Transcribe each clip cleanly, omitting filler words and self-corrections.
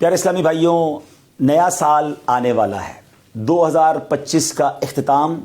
پیارے اسلامی بھائیوں، نیا سال آنے والا ہے۔ 2025 کا اختتام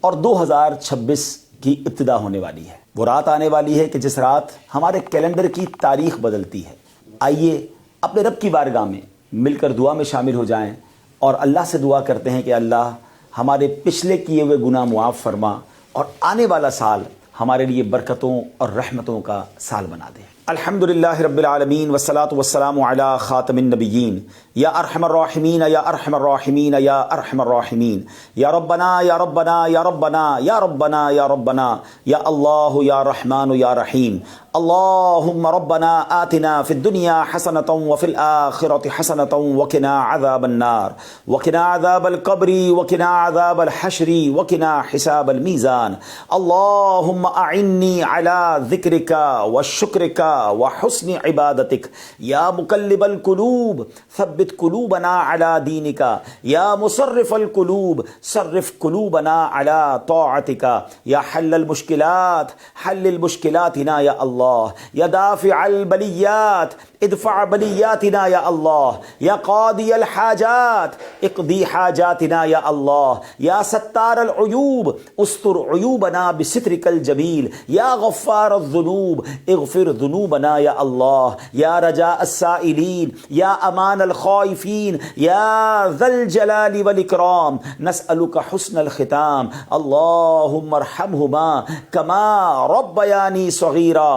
اور 2026 کی ابتدا ہونے والی ہے۔ وہ رات آنے والی ہے کہ جس رات ہمارے کیلنڈر کی تاریخ بدلتی ہے۔ آئیے اپنے رب کی بارگاہ میں مل کر دعا میں شامل ہو جائیں اور اللہ سے دعا کرتے ہیں کہ اللہ ہمارے پچھلے کیے ہوئے گناہ معاف فرما اور آنے والا سال ہمارے لیے برکتوں اور رحمتوں کا سال بنا دے۔ الحمدللہ رب العالمین والصلاة والسلام علی خاتم النبیین یا ارحم الراحمین یا ارحم الراحمین یا ارحم الراحمین یا ربنا یا ربنا یا ربنا یا ربنا یا ربنا یا اللہ یا رحمان یا رحیم۔ اللہم ربنا آتنا فی الدنیا حسنة وفی الآخرة حسنة وقنا عذاب النار وقنا عذاب القبر وقنا عذاب الحشر وقنا حساب المیزان۔ اللہم اعنی علی ذکرک وشکرک وحسن عبادتک یا مقلب القلوب ثبت قلوبنا علی دینک یا مصرف القلوب صرف قلوبنا علی طاعتک یا حل المشکلات حل المشکلاتنا یا اللہ یا دافع البلیات ادفع بلیاتنا یا اللہ یا قاضی الحاجات اقضی حاجاتنا یا اللہ یا ستار العیوب استر عیوبنا بسترک الجمیل یا غفار الذنوب اغفر ذنوبنا یا اللہ یا رجاء السائلین یا امان الخائفین یا ذا الجلال والاکرام نسألک حسن الختام۔ اللہم ارحمہما کما ربیانی صغیرا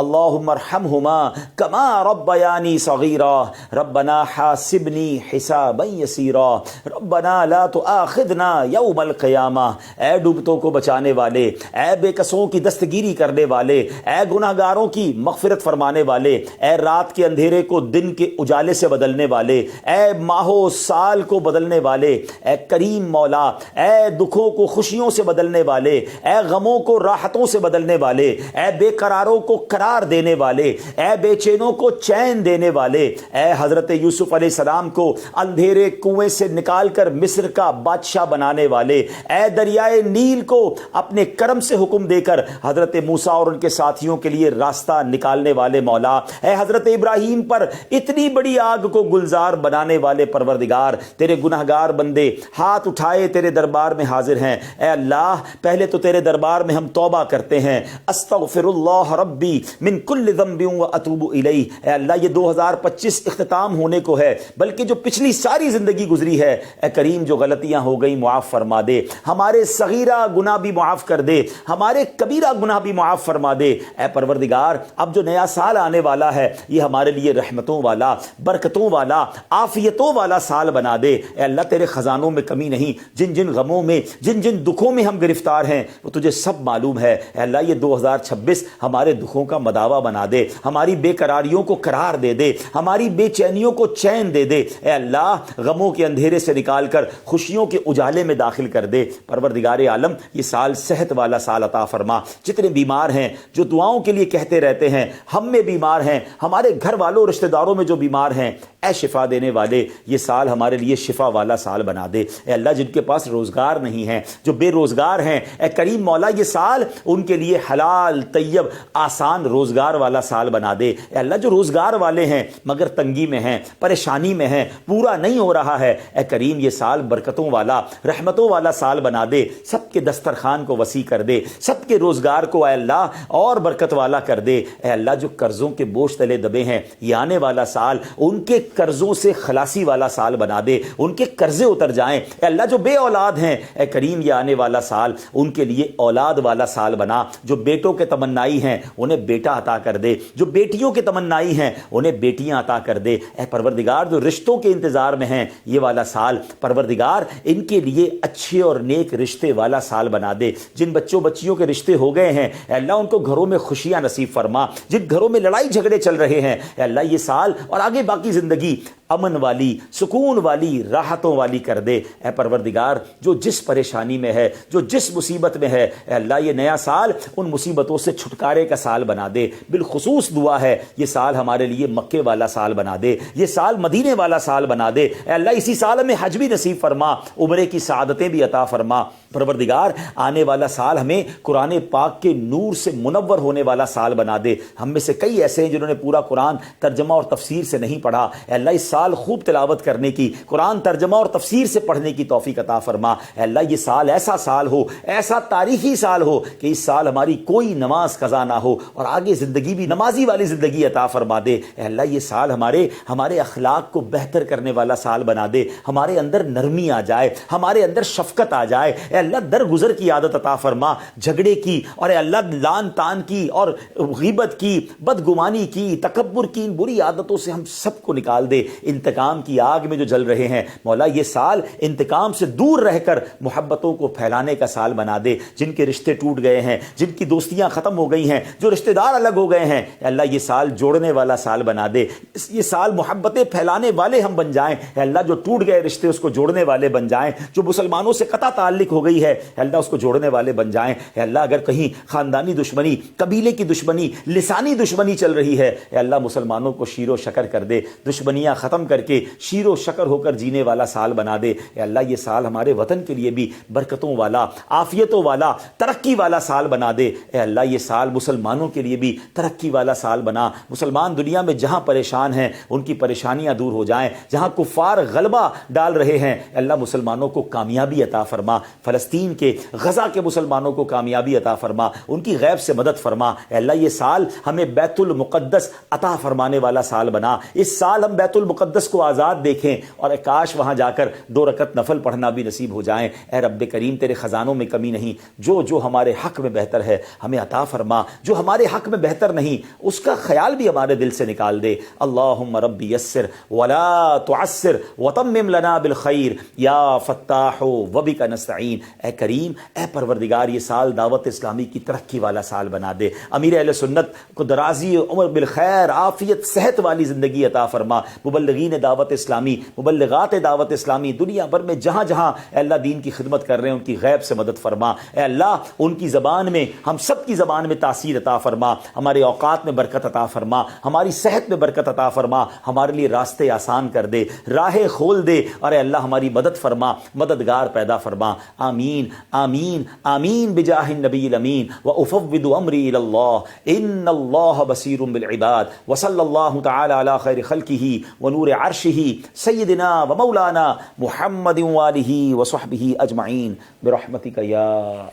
اللہم ارحمہما کما ربیانی صغیرا ربنا حاسبنی حسابا یسیرا ربنا لا تؤاخذنا یوم القیامہ۔ اے ڈوبتوں کو بچانے والے، اے بے کسوں کی دستگیری کرنے والے، اے گناہ گاروں کی مغفرت فرمانے والے، اے رات کے اندھیرے کو دن کے اجالے سے بدلنے والے، اے ماہ و سال کو بدلنے والے، اے کریم مولا، اے دکھوں کو خوشیوں سے بدلنے والے، اے غموں کو راحتوں سے بدلنے والے، اے بے قراروں کو قرار دینے والے، اے بے چینوں کو چین دینے والے، اے حضرت یوسف علیہ السلام کو اندھیرے کنویں سے نکال کر مصر کا بادشاہ بنانے والے، اے دریائے نیل کو اپنے کرم سے حکم دے کر حضرت موسیٰ اور ان کے ساتھیوں کے لیے راستہ نکالنے والے مولا، اے حضرت ابراہیم پر اتنی بڑی آگ کو گلزار بنانے والے پروردگار، تیرے گناہگار بندے ہاتھ اٹھائے تیرے دربار میں حاضر ہیں۔ اے اللہ پہلے تو تیرے دربار میں ہم توبہ کرتے ہیں، استغفر اللہ ربی من کل ذنب واتوب الیہ۔ اے اللہ یہ 2025 اختتام ہونے کو ہے، بلکہ جو پچھلی ساری زندگی گزری ہے اے کریم جو غلطیاں ہو گئیں معاف فرما دے، ہمارے صغیرہ گناہ بھی معاف کر دے، ہمارے کبیرہ گناہ بھی معاف فرما دے۔ اے پروردگار اب جو نیا سال آنے والا ہے یہ ہمارے لیے رحمتوں والا، برکتوں والا، عافیتوں والا سال بنا دے۔ اے اللہ تیرے خزانوں میں کمی نہیں، جن جن غموں میں جن جن دکھوں میں ہم گرفتار ہیں وہ تجھے سب معلوم ہے۔ اے اللہ یہ 2026 ہمارے دکھوں کا مداوا بنا دے، ہماری بے قراریوں کو قرار دے دے، ہماری بے چینیوں کو چین دے دے۔ اے اللہ غموں کے اندھیرے سے نکال کر خوشیوں کے اجالے میں داخل کر دے۔ پروردگار عالم یہ سال صحت والا سال عطا فرما۔ جتنے بیمار ہیں جو دعاؤں کے لیے کہتے رہتے ہیں، ہم میں بیمار ہیں، ہمارے گھر والوں رشتہ داروں میں جو بیمار ہیں، اے شفا دینے والے یہ سال ہمارے لیے شفا والا سال بنا دے۔ اے اللہ جن کے پاس روزگار نہیں ہے، جو بے روزگار ہیں، اے کریم مولا یہ سال ان کے لیے حلال طیب آسان روزگار والا سال بنا دے۔ اے اللہ جو روزگار والے ہیں مگر تنگی میں ہیں، پریشانی میں ہیں، پورا نہیں ہو رہا ہے، اے کریم یہ سال برکتوں والا رحمتوں والا سال بنا دے، سب کے دسترخوان کو وسیع کر دے، سب کے روزگار کو اے اللہ اور برکت والا کر دے۔ اے اللہ جو قرضوں کے بوجھ تلے دبے ہیں یہ آنے والا سال ان کے قرضوں سے خلاصی والا سال بنا دے، ان کے قرضے اتر جائیں۔ اے اللہ جو بے اولاد ہیں اے کریم یہ آنے والا سال ان کے لیے اولاد والا سال بنا، جو بیٹوں کے تمنائی ہیں انہیں بیٹا عطا کر دے، جو بیٹیوں کے تمنائی ہیں انہیں بیٹیاں عطا کر دے۔ اے پروردگار جو رشتوں کے انتظار میں ہیں یہ والا سال پروردگار ان کے لیے اچھے اور نیک رشتے والا سال بنا دے۔ جن بچوں بچیوں کے رشتے ہو گئے ہیں اے اللہ ان کو گھروں میں خوشیاں نصیب فرما، جن گھروں میں لڑائی جھگڑے چل رہے ہیں اے اللہ یہ سال اور آگے باقی زندگی امن والی، سکون والی، راحتوں والی کر دے۔ اے پروردگار جو جس پریشانی میں ہے، جو جس مصیبت میں ہے اے اللہ یہ نیا سال ان مصیبتوں سے چھٹکارے کا سال بنا دے۔ بالخصوص دعا ہے یہ سال ہمارے لیے مکے والا سال بنا دے، یہ سال مدینے والا سال بنا دے۔ اے اللہ اسی سال میں حج بھی نصیب فرما، عمرے کی سعادتیں بھی عطا فرما۔ پروردگار آنے والا سال ہمیں قرآن پاک کے نور سے منور ہونے والا سال بنا دے۔ ہم میں سے کئی ایسے ہیں جنہوں نے پورا قرآن ترجمہ اور تفسیر سے نہیں پڑھا، اے اللہ اس سال خوب تلاوت کرنے کی، قرآن ترجمہ اور تفسیر سے پڑھنے کی توفیق عطا فرما۔ اے اللہ یہ سال ایسا سال ہو، ایسا تاریخی سال ہو کہ اس سال ہماری کوئی نماز قضا نہ ہو اور آگے زندگی بھی نمازی والی زندگی عطا فرما دے۔ اے اللہ یہ سال ہمارے اخلاق کو بہتر کرنے والا سال بنا دے، ہمارے اندر نرمی آ جائے، ہمارے اندر شفقت آ جائے۔ اے اللہ درگزر کی عادت عطا فرما، جھگڑے کی اور اے اللہ لان تان کی اور غیبت کی، بدگمانی کی، تکبر کی ان بری عادتوں سے ہم سب کو نکال دے۔ انتقام کی آگ میں جو جل رہے ہیں مولا یہ سال انتقام سے دور رہ کر محبتوں کو پھیلانے کا سال بنا دے۔ جن کے رشتے ٹوٹ گئے ہیں، جن کی دوستیاں ختم ہو گئی ہیں، جو رشتہ دار الگ ہو گئے ہیں، اے اللہ یہ سال جوڑنے والا سال بنا دے۔ یہ سال محبتیں پھیلانے والے ہم بن جائیں۔ اے اللہ جو ٹوٹ گئے رشتے اس کو جوڑنے والے بن جائیں، جو مسلمانوں سے قطع تعلق ہو گئی ہے اے اللہ اس کو جوڑنے والے بن جائیں۔ اے اللہ اگر کہیں خاندانی دشمنی، قبیلے کی دشمنی، لسانی دشمنی چل رہی ہے اے اللہ مسلمانوں کو شیر و شکر کر دے، دشمنیاں ختم کر کے شیر و شکر ہو کر جینے والا سال بنا دے۔ اے اللہ یہ سال ہمارے وطن کے لیے بھی برکتوں والا، عافیتوں والا، ترقی والا سال بنا دے۔ اے اللہ یہ سال مسلمانوں کے لیے بھی ترقی والا سال بنا۔ مسلمان دنیا میں جہاں پریشان ہیں ان کی پریشانیاں دور ہو جائیں، جہاں کفار غلبہ ڈال رہے ہیں اے اللہ مسلمانوں کو کامیابی عطا فرما۔ فلسطین کے، غزہ کے مسلمانوں کو کامیابی عطا فرما، ان کی غیب سے مدد فرما۔ اے اللہ یہ سال ہمیں بیت المقدس عطا فرمانے والا سال بنا۔ اس سال ہم بیت المقدس کو آزاد دیکھیں اور کاش وہاں جا کر 2 رکعت نفل پڑھنا بھی نصیب ہو جائیں۔ اے رب کریم تیرے خزانوں میں کمی نہیں، جو ہمارے حق میں بہتر ہے ہمیں عطا فرما، جو ہمارے حق میں بہتر نہیں اس کا خیال بھی ہمارے دل سے نکال دے۔ اللہم ربی یسر ولا تعسر وتمم لنا بالخیر یا فتاح وبک نستعین۔ اے کریم، اے پروردگار یہ سال دعوت اسلامی کی ترقی والا سال بنا دے۔ امیر اہل سنت کو درازی عمر بالخیر، عافیت، صحت والی زندگی عطا فرما۔ مبلغین دعوت اسلامی، مبلغات دعوت اسلامی دنیا بھر میں جہاں جہاں اے اللہ دین کی خدمت کر رہے ہیں ان کی غیب سے مدد فرما۔ اے اللہ ان کی زبان میں، ہم سب کی زبان میں تاثیر عطا فرما، ہمارے اوقات میں برکت عطا فرما، ہماری صحت میں برکت عطا فرما، ہمارے لیے راستے آسان کر دے، راہیں کھول دے اور اے اللہ ہماری مدد فرما، مددگار پیدا فرما۔ آمین آمین آمین بجاہ النبی الامین وافوض امری الی اللہ ان اللہ بصیر بالعباد وصلی اللہ تعالی علی خیر خلقہ ونور عرشہ سیدنا ومولانا محمد وآلہ وصحبہ اجمعین برحمتک یا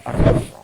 ارحم